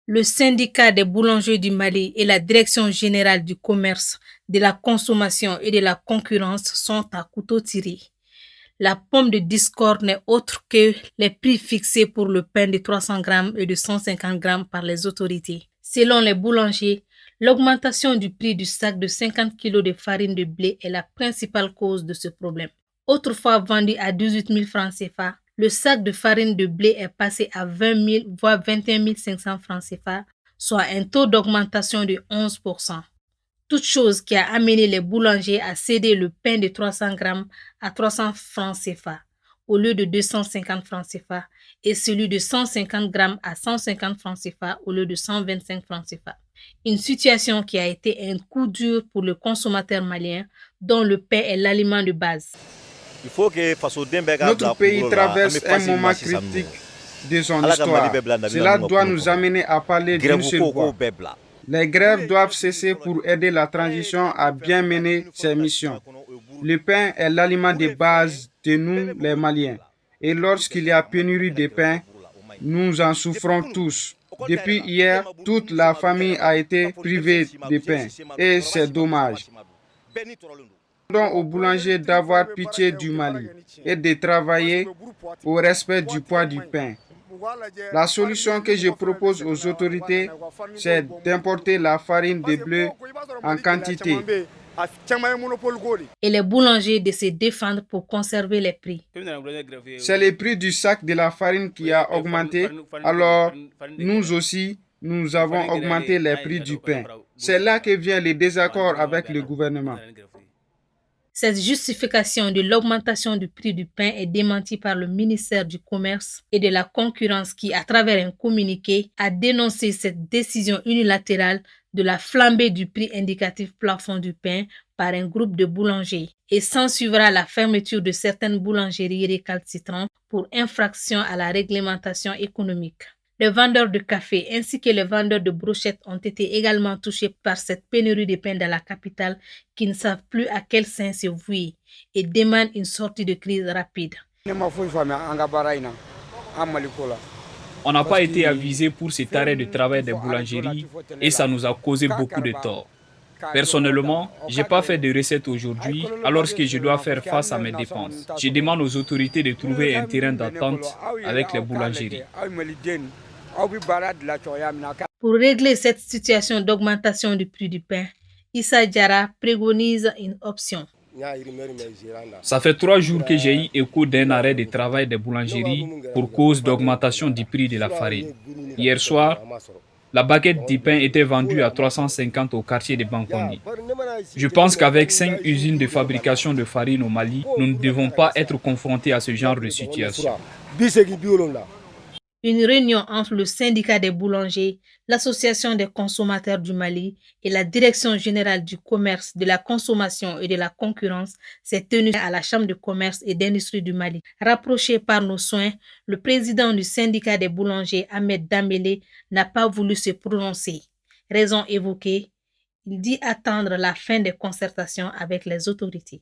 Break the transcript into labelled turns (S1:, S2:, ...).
S1: Le syndicat des boulangers du Mali et la direction générale du commerce, de la consommation et de la concurrence sont à couteau tiré. La pomme de discorde n'est autre que les prix fixés pour le pain de 300 grammes et de 150 grammes par les autorités. Selon les boulangers, l'augmentation du prix du sac de 50 kg de farine de blé est la principale cause de ce problème. Autrefois vendu à 18 000 francs CFA, le sac de farine de blé est passé à 20 000 voire 21 500 francs CFA, soit un taux d'augmentation de 11%. Toute chose qui a amené les boulangers à céder le pain de 300 grammes à 300 francs CFA au lieu de 250 francs CFA et celui de 150 grammes à 150 francs CFA au lieu de 125 francs CFA. Une situation qui a été un coup dur pour le consommateur malien dont le pain est l'aliment de base.
S2: Notre pays traverse un moment critique de son histoire. Cela doit nous amener à parler d'une seule voix. Les grèves doivent cesser pour aider la transition à bien mener ses missions. Le pain est l'aliment de base de nous, les Maliens. Et lorsqu'il y a pénurie de pain, nous en souffrons tous. Depuis hier, toute la famille a été privée de pain. Et c'est dommage. Demandons aux boulangers d'avoir pitié du Mali et de travailler au respect du poids du pain. La solution que je propose aux autorités, c'est d'importer la farine de blé en quantité.
S1: Et les boulangers de se défendre pour conserver les prix.
S2: C'est le prix du sac de la farine qui a augmenté, alors nous aussi, nous avons augmenté les prix du pain. C'est là que vient le désaccord avec le gouvernement.
S1: Cette justification de l'augmentation du prix du pain est démentie par le ministère du Commerce et de la Concurrence qui, à travers un communiqué, a dénoncé cette décision unilatérale de la flambée du prix indicatif plafond du pain par un groupe de boulangers et s'ensuivra la fermeture de certaines boulangeries récalcitrantes pour infraction à la réglementation économique. Les vendeurs de café ainsi que les vendeurs de brochettes ont été également touchés par cette pénurie de pain dans la capitale qui ne savent plus à quel sein se vouer et demandent une sortie de crise rapide.
S3: On n'a pas été avisé pour cet arrêt de travail des boulangeries et ça nous a causé beaucoup de tort. Personnellement, je n'ai pas fait de recette aujourd'hui alors que je dois faire face à mes dépenses. Je demande aux autorités de trouver un terrain d'attente avec les boulangeries.
S1: Pour régler cette situation d'augmentation du prix du pain, Issa Diarra préconise une option.
S3: Ça fait 3 jours que j'ai eu écho d'un arrêt de travail des boulangeries pour cause d'augmentation du prix de la farine. Hier soir, la baguette de pain était vendue à 350 au quartier de Bankoni. Je pense qu'avec 5 usines de fabrication de farine au Mali, nous ne devons pas être confrontés à ce genre de situation.
S1: Une réunion entre le syndicat des boulangers, l'association des consommateurs du Mali et la direction générale du commerce, de la consommation et de la concurrence s'est tenue à la Chambre de commerce et d'industrie du Mali. Rapproché par nos soins, le président du syndicat des boulangers, Ahmed Dambélé, n'a pas voulu se prononcer. Raison évoquée, il dit attendre la fin des concertations avec les autorités.